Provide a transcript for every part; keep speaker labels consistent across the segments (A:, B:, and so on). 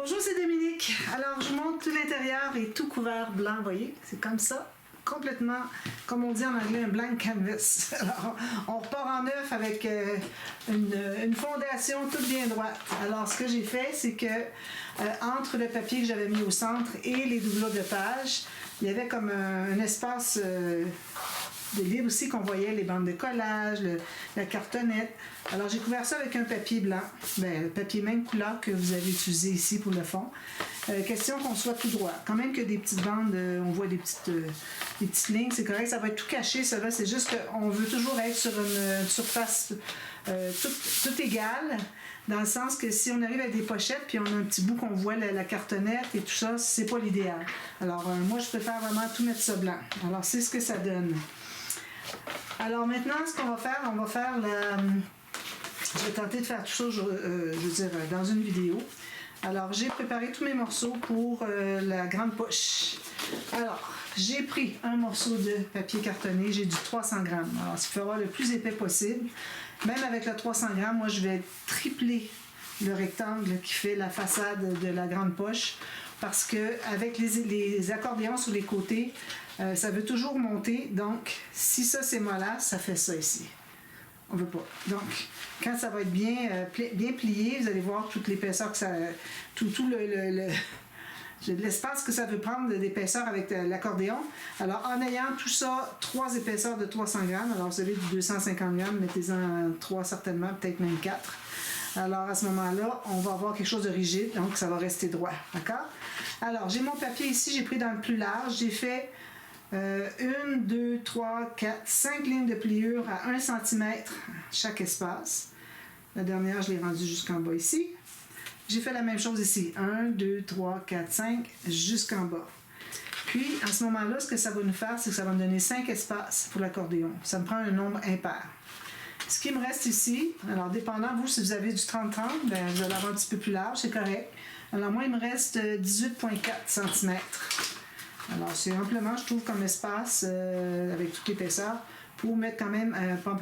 A: Bonjour, c'est Dominique. Alors, je vous montre tout l'intérieur est tout couvert blanc, vous voyez, c'est comme ça, complètement, comme on dit en anglais, un blank canvas. Alors, on repart en neuf avec une fondation toute bien droite. Alors, ce que j'ai fait, c'est que entre le papier que j'avais mis au centre et les doubleaux de page, il y avait comme un espace de libre aussi qu'on voyait les bandes de collage, la cartonnette. Alors j'ai couvert ça avec un papier blanc, le papier même couleur que vous avez utilisé ici pour le fond. Question qu'on soit tout droit. Quand même que des petites bandes, on voit des petites lignes, c'est correct, ça va être tout caché, cela. C'est juste qu'on veut toujours être sur une surface tout égale, dans le sens que si on arrive avec des pochettes puis on a un petit bout qu'on voit la cartonnette et tout ça, c'est pas l'idéal. Alors moi je préfère vraiment tout mettre ça blanc. Alors c'est ce que ça donne. Alors maintenant, ce qu'on va faire, je vais tenter de faire tout ça, je veux dire, dans une vidéo. Alors, j'ai préparé tous mes morceaux pour la grande poche. Alors, j'ai pris un morceau de papier cartonné, j'ai du 300 grammes. Alors, il faut avoir le plus épais possible. Même avec le 300 grammes, moi, je vais tripler le rectangle qui fait la façade de la grande poche parce qu'avec les accordéons sur les côtés, ça veut toujours monter. Donc, si ça, c'est mollasse, ça fait ça ici. On veut pas. Donc, quand ça va être bien plié, vous allez voir toute l'épaisseur que ça... l'espace que ça veut prendre d'épaisseur avec l'accordéon. Alors, en ayant tout ça, 3 épaisseurs de 300 grammes, alors celui de 250 grammes, mettez-en 3 certainement, peut-être même 4. Alors, à ce moment-là, on va avoir quelque chose de rigide, donc ça va rester droit. D'accord? Alors, j'ai mon papier ici, j'ai pris dans le plus large, j'ai fait 1, 2, 3, 4, 5 lignes de pliure à 1 cm chaque espace. La dernière, je l'ai rendue jusqu'en bas ici. J'ai fait la même chose ici. 1, 2, 3, 4, 5, jusqu'en bas. Puis, à ce moment-là, ce que ça va nous faire, c'est que ça va me donner 5 espaces pour l'accordéon. Ça me prend un nombre impair. Ce qui me reste ici, alors dépendant, vous, si vous avez du 30-30, ben, vous allez avoir un petit peu plus large, c'est correct. Alors moi, il me reste 18,4 cm. Alors, c'est amplement, je trouve, comme espace, avec toute l'épaisseur, pour mettre quand même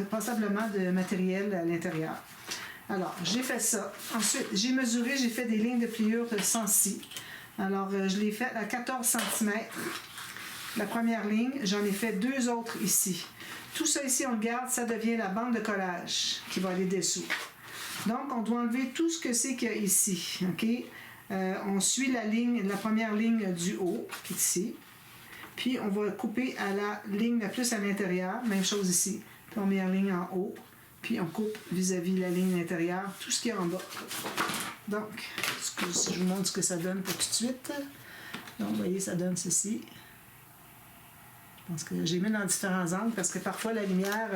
A: passablement de matériel à l'intérieur. Alors, j'ai fait ça. Ensuite, j'ai mesuré, j'ai fait des lignes de pliure de 100 scie. Alors, je l'ai fait à 14 cm. La première ligne, j'en ai fait 2 autres ici. Tout ça ici, on le garde, ça devient la bande de collage qui va aller dessous. Donc, on doit enlever tout ce que c'est qu'il y a ici. OK? On suit la première ligne du haut, qui est ici. Puis, on va couper à la ligne la plus à l'intérieur. Même chose ici. Première ligne en haut. Puis, on coupe vis-à-vis la ligne intérieure, tout ce qu'il y a en bas. Donc, je vous montre ce que ça donne pour tout de suite. Donc, vous voyez, ça donne ceci. Je pense que j'ai mis dans différents angles parce que parfois la lumière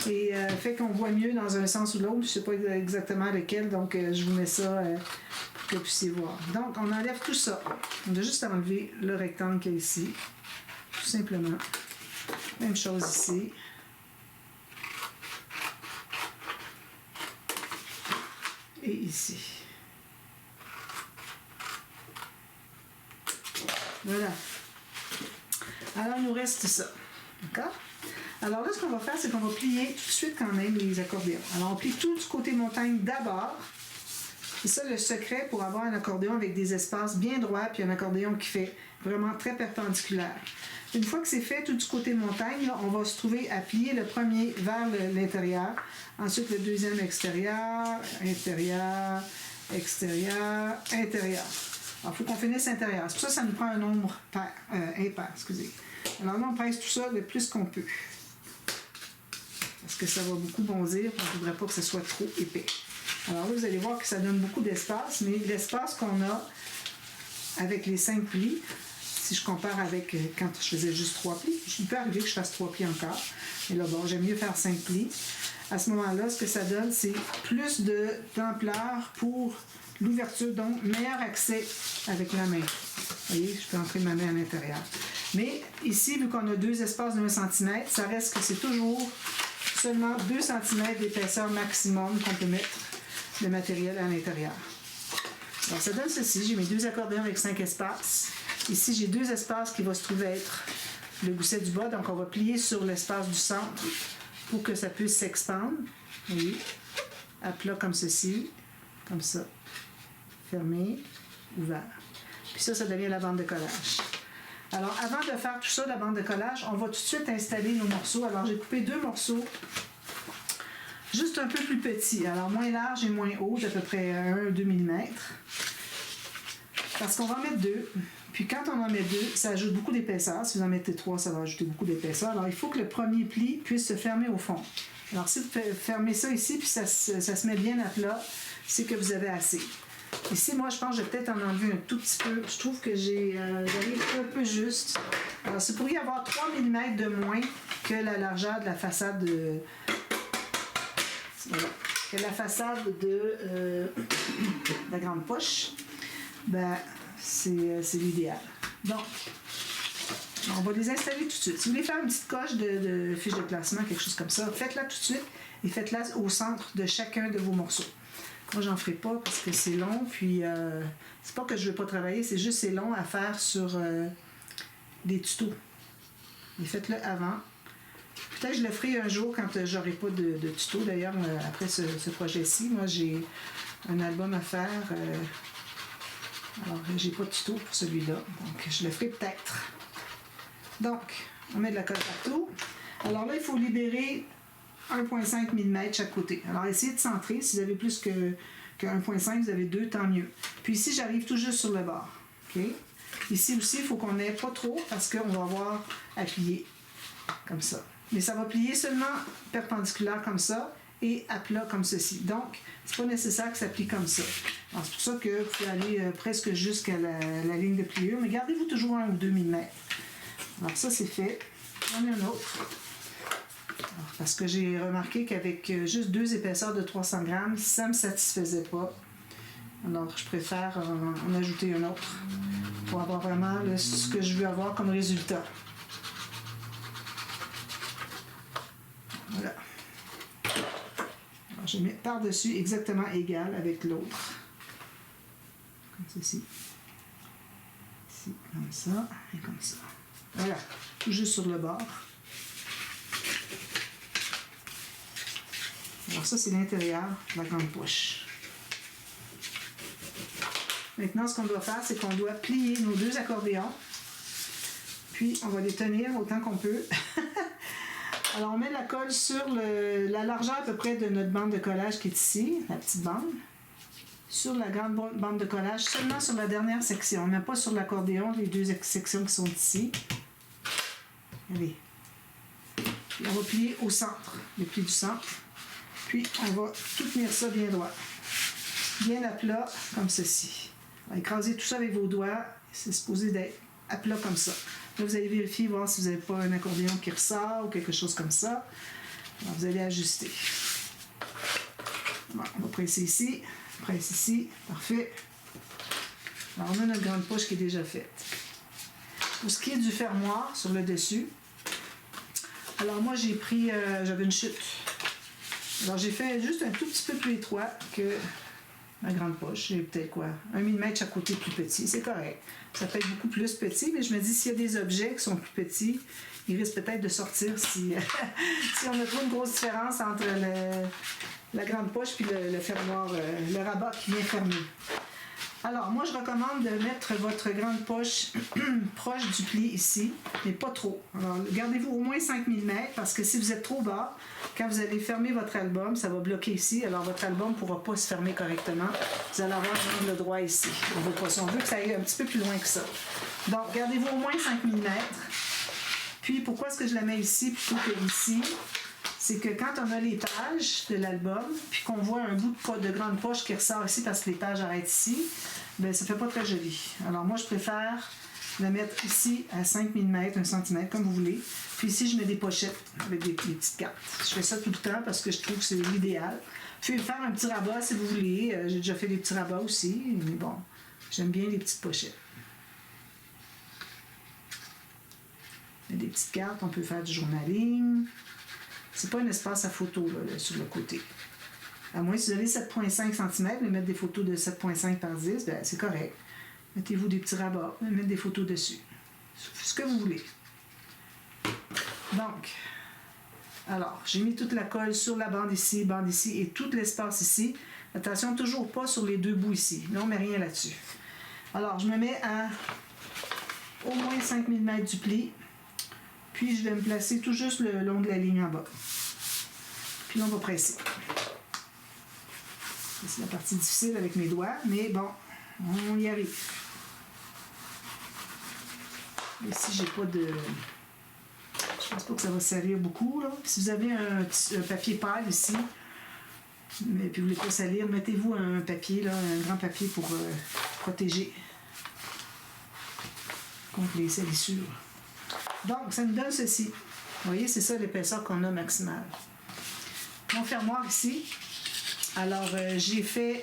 A: fait qu'on voit mieux dans un sens ou l'autre. Je ne sais pas exactement lequel, donc je vous mets ça pour que vous puissiez voir. Donc, on enlève tout ça. On a juste enlever le rectangle qu'il y a ici. Tout simplement. Même chose ici. Et ici. Voilà. Alors, il nous reste ça. D'accord? Alors là, ce qu'on va faire, c'est qu'on va plier tout de suite quand même les accordéons. Alors, on plie tout du côté montagne d'abord. C'est ça le secret pour avoir un accordéon avec des espaces bien droits, puis un accordéon qui fait vraiment très perpendiculaire. Une fois que c'est fait, tout du côté montagne, là, on va se trouver à plier le premier vers l'intérieur. Ensuite, le deuxième extérieur, intérieur, extérieur, intérieur. Alors, il faut qu'on finisse intérieur. C'est pour ça que ça nous prend un nombre impair. Excusez. Alors là, on pèse tout ça le plus qu'on peut. Parce que ça va beaucoup bondir. On ne voudrait pas que ce soit trop épais. Alors là, vous allez voir que ça donne beaucoup d'espace, mais l'espace qu'on a avec les 5 plis, si je compare avec quand je faisais juste 3 plis, il peut arriver que je fasse 3 plis encore. Mais là, bon, j'aime mieux faire 5 plis. À ce moment-là, ce que ça donne, c'est plus d'ampleur pour l'ouverture, donc meilleur accès avec la main. Vous voyez, je peux entrer ma main à l'intérieur. Mais ici, vu qu'on a 2 espaces de 1 cm, ça reste que c'est toujours seulement 2 cm d'épaisseur maximum qu'on peut mettre de matériel à l'intérieur. Alors, ça donne ceci. J'ai mes 2 accordéons avec 5 espaces. Ici, j'ai 2 espaces qui vont se trouver être le gousset du bas. Donc, on va plier sur l'espace du centre pour que ça puisse s'expandre. Vous voyez, à plat comme ceci, comme ça. Fermé. ouvert. Puis ça devient la bande de collage. Alors, avant de faire tout ça, la bande de collage, on va tout de suite installer nos morceaux. Alors, j'ai coupé 2 morceaux juste un peu plus petits. Alors, moins large et moins haut, d'à peu près 1-2 mm. Parce qu'on va en mettre 2. Puis quand on en met 2, ça ajoute beaucoup d'épaisseur. Si vous en mettez 3, ça va ajouter beaucoup d'épaisseur. Alors, il faut que le premier pli puisse se fermer au fond. Alors, si vous fermez ça ici, puis ça se met bien à plat, c'est que vous avez assez. Ici, moi, je pense que je vais peut-être en enlever un tout petit peu. Je trouve que j'arrive un peu juste. Alors, c'est pour y avoir 3 mm de moins que la largeur de la façade de... Voilà. Que la façade de la grande poche. Ben, c'est l'idéal. Donc, on va les installer tout de suite. Si vous voulez faire une petite coche de fiche de placement, quelque chose comme ça, faites-la tout de suite et faites-la au centre de chacun de vos morceaux. Moi, j'en ferai pas parce que c'est long, puis c'est pas que je veux pas travailler, c'est juste c'est long à faire sur des tutos. Et faites-le avant. Peut-être que je le ferai un jour quand j'aurai pas de tuto. D'ailleurs, après ce projet-ci, moi, j'ai un album à faire. Alors, j'ai pas de tuto pour celui-là, donc je le ferai peut-être. Donc, on met de la colle partout. Alors là, il faut libérer 1,5 mm chaque côté. Alors, essayez de centrer. Si vous avez plus que 1,5, vous avez 2, tant mieux. Puis ici, j'arrive tout juste sur le bord. Okay? Ici aussi, il faut qu'on n'ait pas trop parce qu'on va avoir à plier comme ça. Mais ça va plier seulement perpendiculaire comme ça et à plat comme ceci. Donc, c'est pas nécessaire que ça plie comme ça. Alors, c'est pour ça que vous pouvez aller presque jusqu'à la ligne de pliure, mais gardez-vous toujours 1 ou 2 mm. Alors, ça, c'est fait. J'en ai un autre. Alors, parce que j'ai remarqué qu'avec juste 2 épaisseurs de 300 grammes, ça ne me satisfaisait pas. Alors, je préfère en ajouter un autre pour avoir vraiment ce que je veux avoir comme résultat. Voilà. Alors, je mets par-dessus exactement égal avec l'autre. Comme ceci. Ici, comme ça, et comme ça. Voilà, tout juste sur le bord. Alors ça, c'est l'intérieur de la grande poche. Maintenant, ce qu'on doit faire, c'est qu'on doit plier nos 2 accordéons. Puis, on va les tenir autant qu'on peut. Alors, on met la colle sur la largeur à peu près de notre bande de collage qui est ici, la petite bande. Sur la grande bande de collage, seulement sur la dernière section. Mais pas sur l'accordéon, les 2 sections qui sont ici. Allez. Puis, on va plier au centre, le pli du centre. Puis, on va tout tenir ça bien droit. Bien à plat, comme ceci. On va écraser tout ça avec vos doigts. C'est supposé d'être à plat comme ça. Là, vous allez vérifier, voir si vous n'avez pas un accordéon qui ressort ou quelque chose comme ça. Alors, vous allez ajuster. Bon, on va presser ici. Presse ici. Parfait. Alors, on a notre grande poche qui est déjà faite. Pour ce qui est du fermoir sur le dessus, alors moi, j'ai pris... j'avais une chute. Alors, j'ai fait juste un tout petit peu plus étroit que ma grande poche. J'ai peut-être quoi? 1 mm chaque côté plus petit. C'est correct. Ça peut être beaucoup plus petit, mais je me dis, s'il y a des objets qui sont plus petits, ils risquent peut-être de sortir si on a trop une grosse différence entre la grande poche puis le fermoir, le rabat qui vient fermer. Alors, moi, je recommande de mettre votre grande poche proche du pli ici, mais pas trop. Alors, gardez-vous au moins 5 mm parce que si vous êtes trop bas, quand vous allez fermer votre album, ça va bloquer ici. Alors, votre album ne pourra pas se fermer correctement. Vous allez avoir un angle droit ici. On veut pas ça. On veut que ça aille un petit peu plus loin que ça. Donc, gardez-vous au moins 5 mm. Puis, pourquoi est-ce que je la mets ici plutôt que ici? C'est que quand on a les pages de l'album, puis qu'on voit un bout de grande poche qui ressort ici parce que les pages arrêtent ici, bien, ça fait pas très joli. Alors moi, je préfère la mettre ici à 5 mm, 1 cm, comme vous voulez. Puis ici, je mets des pochettes avec des petites cartes. Je fais ça tout le temps parce que je trouve que c'est l'idéal. Puis faire un petit rabat si vous voulez. J'ai déjà fait des petits rabats aussi, mais bon, j'aime bien les petites pochettes. Des petites cartes, on peut faire du journaling. C'est pas un espace à photo là, sur le côté. À moins si vous avez 7,5 cm, mais mettre des photos de 7,5 par 10, ben, c'est correct. Mettez-vous des petits rabats, mettre des photos dessus. Ce que vous voulez. Donc, alors, j'ai mis toute la colle sur la bande ici et tout l'espace ici. Attention, toujours pas sur les 2 bouts ici. Là, on met rien là-dessus. Alors, je me mets à au moins 5 mm du pli. Puis, je vais me placer tout juste le long de la ligne en bas. Puis là, on va presser. C'est la partie difficile avec mes doigts, mais bon, on y arrive. Ici, j'ai pas de... Je pense pas que ça va salir beaucoup, là. Si vous avez un papier pâle ici, mais puis vous voulez pas salir, mettez-vous un papier, là, un grand papier pour protéger contre les salissures. Donc, ça nous donne ceci. Vous voyez, c'est ça l'épaisseur qu'on a maximale. Mon fermoir ici, alors j'ai pris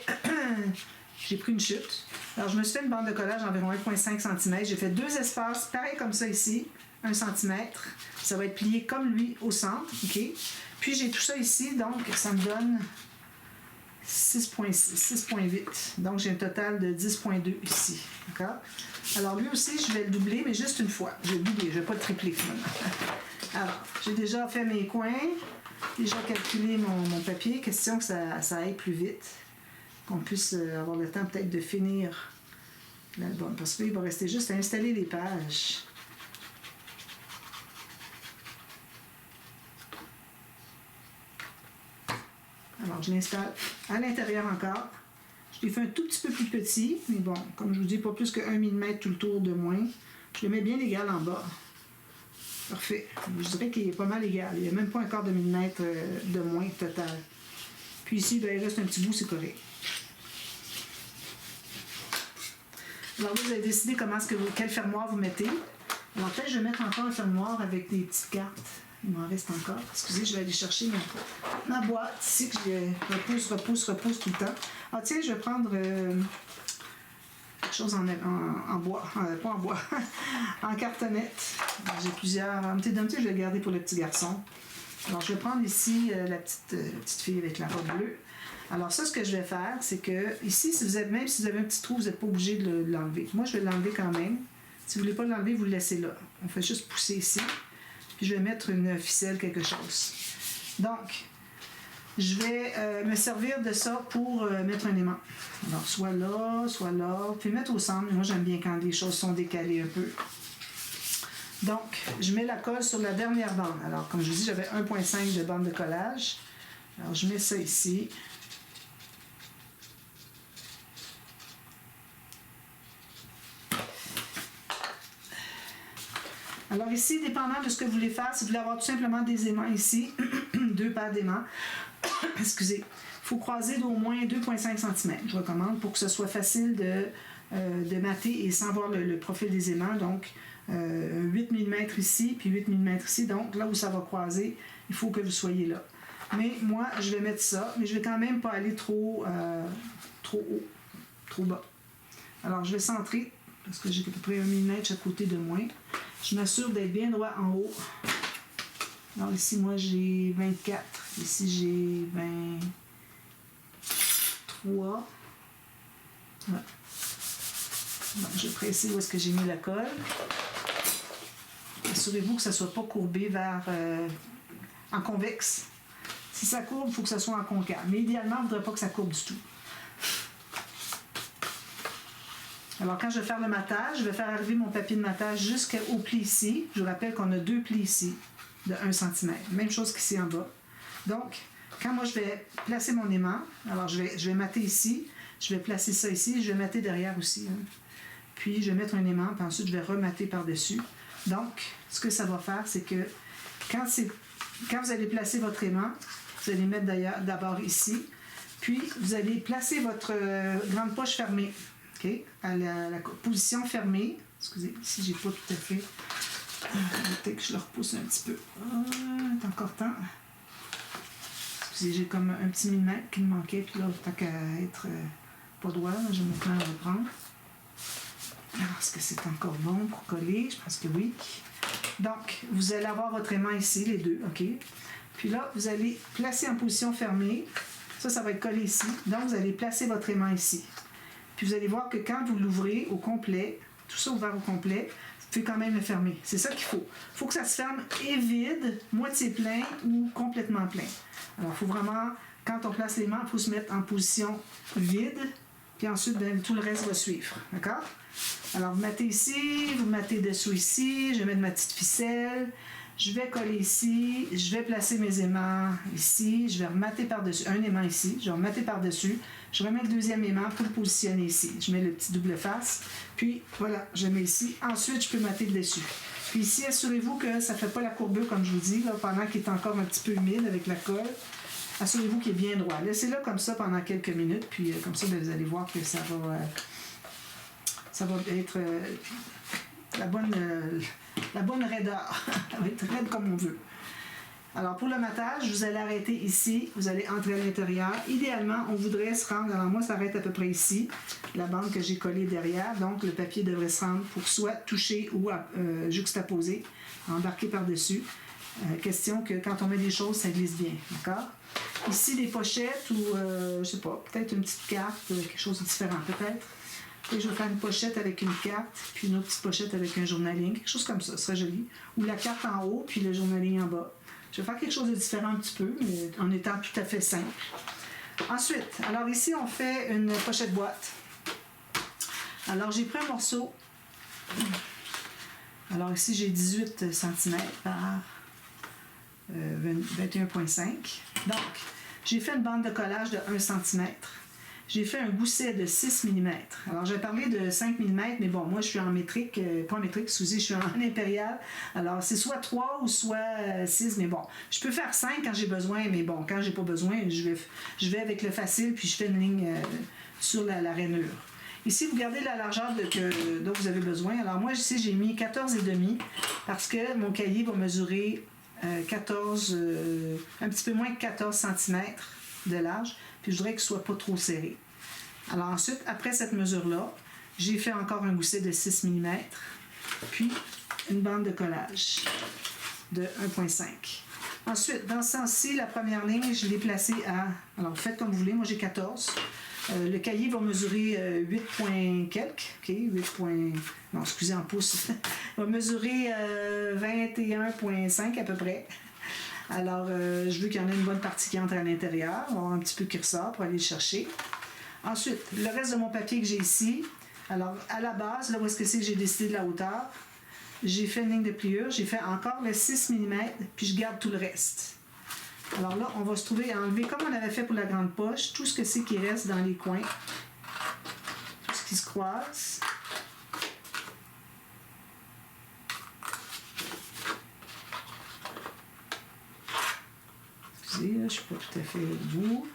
A: une chute. Alors, je me suis fait une bande de collage d'environ 1,5 cm. J'ai fait 2 espaces, pareil comme ça ici, 1 cm. Ça va être plié comme lui au centre, OK? Puis, j'ai tout ça ici, donc ça me donne 6,8. Donc, j'ai un total de 10,2 ici, d'accord? Alors, lui aussi, je vais le doubler, mais juste une fois. Je vais le doubler, je ne vais pas le tripler, finalement. Alors, j'ai déjà fait mes coins, déjà calculé mon papier. Question que ça aille plus vite, qu'on puisse avoir le temps peut-être de finir l'album. Parce que là, il va rester juste à installer les pages. Alors, je l'installe à l'intérieur encore. Je l'ai fait un tout petit peu plus petit, mais bon, comme je vous dis, pas plus que 1 mm tout le tour de moins. Je le mets bien égal en bas. Parfait. Je dirais qu'il est pas mal égal. Il n'y a même pas un quart de millimètre de moins total. Puis ici, ben, il reste un petit bout, c'est correct. Alors vous avez décidé quel fermoir vous mettez. Alors peut-être je vais mettre encore un fermoir avec des petites cartes. Il m'en reste encore. Excusez, je vais aller chercher ma boîte ici que je repousse tout le temps. Ah tiens, je vais prendre quelque chose en bois. Pas en bois, en cartonnette. J'ai plusieurs. Un petit je vais le garder pour le petit garçon. Alors je vais prendre ici la petite fille avec la robe bleue. Alors ça, ce que je vais faire, c'est que ici, même si vous avez un petit trou, vous n'êtes pas obligé de l'enlever. Moi, je vais l'enlever quand même. Si vous ne voulez pas l'enlever, vous le laissez là. On fait juste pousser ici. Puis je vais mettre une ficelle, quelque chose. Donc, je vais me servir de ça pour mettre un aimant. Alors, soit là, puis mettre au centre. Moi, j'aime bien quand les choses sont décalées un peu. Donc, je mets la colle sur la dernière bande. Alors, comme je vous dis, j'avais 1,5 de bande de collage. Alors, je mets ça ici. Alors ici, dépendant de ce que vous voulez faire, si vous voulez avoir tout simplement des aimants ici, 2 paires d'aimants, excusez, il faut croiser d'au moins 2,5 cm, je recommande, pour que ce soit facile de mater et sans voir le profil des aimants. Donc, 8 mm ici, puis 8 mm ici. Donc, là où ça va croiser, il faut que vous soyez là. Mais moi, je vais mettre ça, mais je vais quand même pas aller trop haut, trop bas. Alors, je vais centrer, parce que j'ai à peu près 1 mm chaque côté de moins. Je m'assure d'être bien droit en haut. Alors ici, moi, j'ai 24. Ici, j'ai 23. Voilà. Donc, je vais presser où est-ce que j'ai mis la colle. Assurez-vous que ça ne soit pas courbé en convexe. Si ça courbe, il faut que ça soit en concave. Mais idéalement, on ne voudrait pas que ça courbe du tout. Alors, quand je vais faire le matage, je vais faire arriver mon papier de matage jusqu'au pli ici. Je vous rappelle qu'on a 2 plis ici de 1 cm. Même chose qu'ici en bas. Donc, quand moi je vais placer mon aimant, alors je vais mater ici, je vais placer ça ici, je vais mater derrière aussi. Hein. Puis, je vais mettre un aimant, puis ensuite, je vais remater par-dessus. Donc, ce que ça va faire, c'est que quand vous allez placer votre aimant, vous allez mettre d'abord ici, puis vous allez placer votre grande poche fermée. Okay. À la position fermée. Excusez, ici, j'ai pas tout à fait. Peut-être que je le repousse un petit peu. C'est encore temps. Excusez, j'ai comme un petit millimètre qui me manquait, puis là, tant qu'à être pas droit, là, je vais maintenant le reprendre. Alors, est-ce que c'est encore bon pour coller? Je pense que oui. Donc, vous allez avoir votre aimant ici, les deux, OK? Puis là, vous allez placer en position fermée. Ça va être collé ici. Donc, vous allez placer votre aimant ici. Puis vous allez voir que quand vous l'ouvrez au complet, tout ça ouvert au complet, vous pouvez quand même le fermer. C'est ça qu'il faut. Il faut que ça se ferme et vide, moitié plein ou complètement plein. Alors, il faut vraiment, quand on place les mains, il faut se mettre en position vide, Puis ensuite, ben, tout le reste va suivre. D'accord? Alors, vous mettez ici, vous mettez dessous ici. Je vais mettre ma petite ficelle. Je vais coller ici. Je vais placer mes aimants ici. Je vais remater par-dessus. Un aimant ici. Je vais remater par-dessus. Je remets le deuxième aimant pour le positionner ici. Je mets le petit double face. Puis, voilà, je mets ici. Ensuite, je peux mater le dessus. Puis ici, assurez-vous que ça ne fait pas la courbure, comme je vous dis, là, pendant qu'il est encore un petit peu humide avec la colle. Assurez-vous qu'il est bien droit. Laissez-le comme ça pendant quelques minutes, puis comme ça, vous allez voir que ça va être la bonne raideur. Ça va être raide comme on veut. Alors, pour le matage, vous allez arrêter ici, vous allez entrer à l'intérieur. Idéalement, on voudrait se rendre, alors moi, ça arrête à peu près ici, la bande que j'ai collée derrière. Donc, le papier devrait se rendre pour soit toucher ou juxtaposer, embarquer par-dessus. Question que quand on met des choses, ça glisse bien. D'accord? Ici, des pochettes ou, je sais pas, peut-être une petite carte, quelque chose de différent, peut-être. Et je vais faire une pochette avec une carte, puis une autre petite pochette avec un journaling, quelque chose comme ça, ce serait joli. Ou la carte en haut, puis le journaling en bas. Je vais faire quelque chose de différent un petit peu, mais en étant tout à fait simple. Ensuite, alors ici, on fait une pochette boîte. Alors, j'ai pris un morceau. Alors ici, j'ai 18 cm par 21,5. Donc, j'ai fait une bande de collage de 1 cm. J'ai fait un gousset de 6 mm. Alors, j'ai parlé de 5 mm, mais bon, moi, je suis en métrique, pas en métrique, excusez, je suis en impérial. Alors, c'est soit 3 ou soit 6, mais bon, je peux faire 5 quand j'ai besoin, mais bon, quand j'ai pas besoin, je vais avec le facile, puis je fais une ligne sur la rainure. Ici, vous gardez la largeur dont vous avez besoin. Alors, moi, ici, j'ai mis 14,5 parce que mon cahier va mesurer un petit peu moins que 14 cm de large, puis je voudrais qu'il ne soit pas trop serré. Alors ensuite, après cette mesure-là, j'ai fait encore un gousset de 6 mm, puis une bande de collage de 1,5. Ensuite, dans ce sens-ci, la première ligne, je l'ai placée à... Alors, faites comme vous voulez, moi j'ai 14. Le cahier va mesurer 8 points quelques, ok, 8 points... Non, excusez, en pouces. Il va mesurer 21,5 à peu près. Alors, je veux qu'il y en ait une bonne partie qui entre à l'intérieur. On va avoir un petit peu qui ressort pour aller le chercher. Ensuite, le reste de mon papier que j'ai ici. Alors, à la base, là où est-ce que c'est que j'ai décidé de la hauteur, j'ai fait une ligne de pliure, j'ai fait encore le 6 mm, puis je garde tout le reste. Alors là, on va se trouver à enlever, comme on avait fait pour la grande poche, tout ce que c'est qui reste dans les coins. Tout ce qui se croise. Excusez, là, je ne suis pas tout à fait au bout.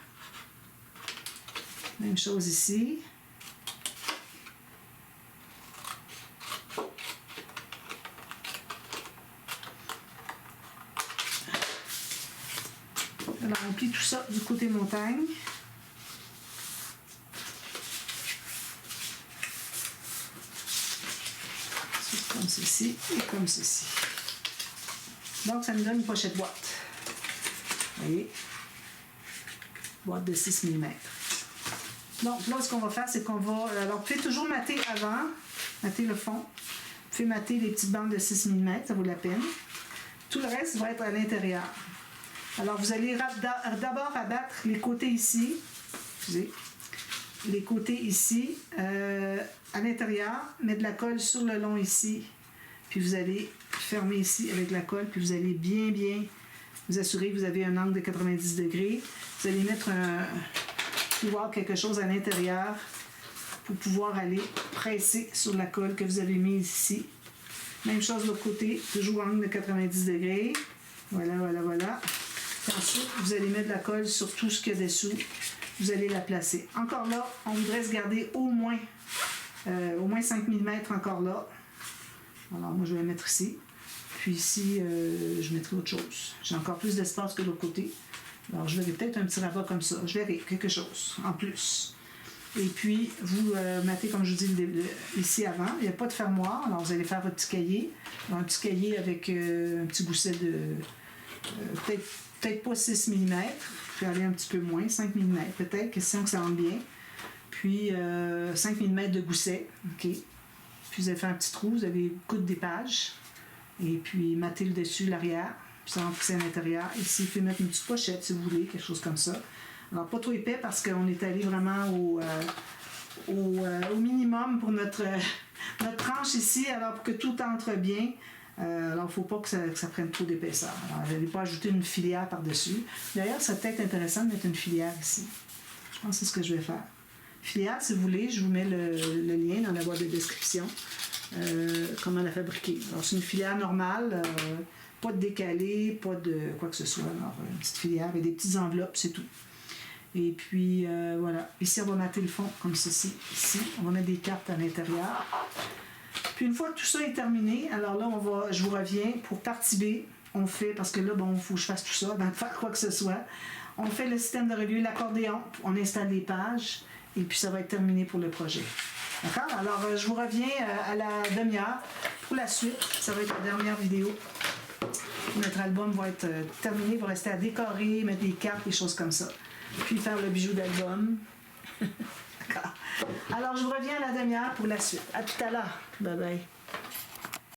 A: Même chose ici. Alors, on plie tout ça du côté montagne. C'est comme ceci et comme ceci. Donc, ça nous donne une pochette boîte. Vous voyez? Boîte de 6 mm. Donc, là, ce qu'on va faire, c'est qu'on va... Alors, vous pouvez toujours mater avant, mater le fond. Vous pouvez mater les petites bandes de 6 mm, ça vaut la peine. Tout le reste va être à l'intérieur. Alors, vous allez d'abord abattre les côtés ici. Excusez. Les côtés ici, à l'intérieur, mettre de la colle sur le long ici. Puis vous allez fermer ici avec la colle, puis vous allez bien vous assurer que vous avez un angle de 90 degrés. Vous allez mettre quelque chose à l'intérieur pour pouvoir aller presser sur la colle que vous avez mise ici. Même chose de l'autre côté, toujours angle de 90 degrés. Voilà. Et ensuite, vous allez mettre de la colle sur tout ce qu'il y a dessous. Vous allez la placer. Encore là, on voudrait se garder au moins 5 mm encore là. Alors, moi, je vais la mettre ici. Puis ici, je mettrai autre chose. J'ai encore plus d'espace que de l'autre côté. Alors, je verrai peut-être un petit rabat comme ça. Je verrai quelque chose en plus. Et puis, vous mettez, comme je vous dis, ici avant. Il n'y a pas de fermoir. Alors, vous allez faire votre petit cahier. Un petit cahier avec un petit gousset de... peut-être pas 6 mm. Je vais aller un petit peu moins, 5 mm peut-être, question que ça rentre bien. Puis, 5 mm de gousset. OK. Puis, vous allez faire un petit trou. Vous allez coudre des pages. Et puis, mater le dessus, l'arrière. Puis, ça va pousser à l'intérieur. Ici, il faut mettre une petite pochette, si vous voulez, quelque chose comme ça. Alors, pas trop épais parce qu'on est allé vraiment au minimum pour notre tranche ici, alors pour que tout entre bien. Alors, il ne faut pas que ça prenne trop d'épaisseur. Alors, je n'allais pas ajouter une filière par-dessus. D'ailleurs, ça peut être intéressant de mettre une filière ici. Je pense que c'est ce que je vais faire. Filière, si vous voulez, je vous mets le lien dans la boîte de description. Comment la fabriquer. Alors, c'est une filière normale, pas de décalé, pas de quoi que ce soit. Alors, une petite filière avec des petites enveloppes, c'est tout. Et puis, voilà. Ici, on va mater le fond comme ceci. Ici, on va mettre des cartes à l'intérieur. Puis une fois que tout ça est terminé, alors là, je vous reviens pour partie B. On fait, parce que là, bon, il faut que je fasse tout ça avant de faire quoi que ce soit. On fait le système de relieu, l'accordéon, on installe les pages, et puis ça va être terminé pour le projet. D'accord? Alors, je vous reviens à la demi-heure pour la suite. Ça va être la dernière vidéo. Notre album va être terminé, il va rester à décorer, mettre des cartes, des choses comme ça. Puis faire le bijou d'album. D'accord. Alors, je vous reviens à la demi-heure pour la suite. À tout à l'heure. Bye bye.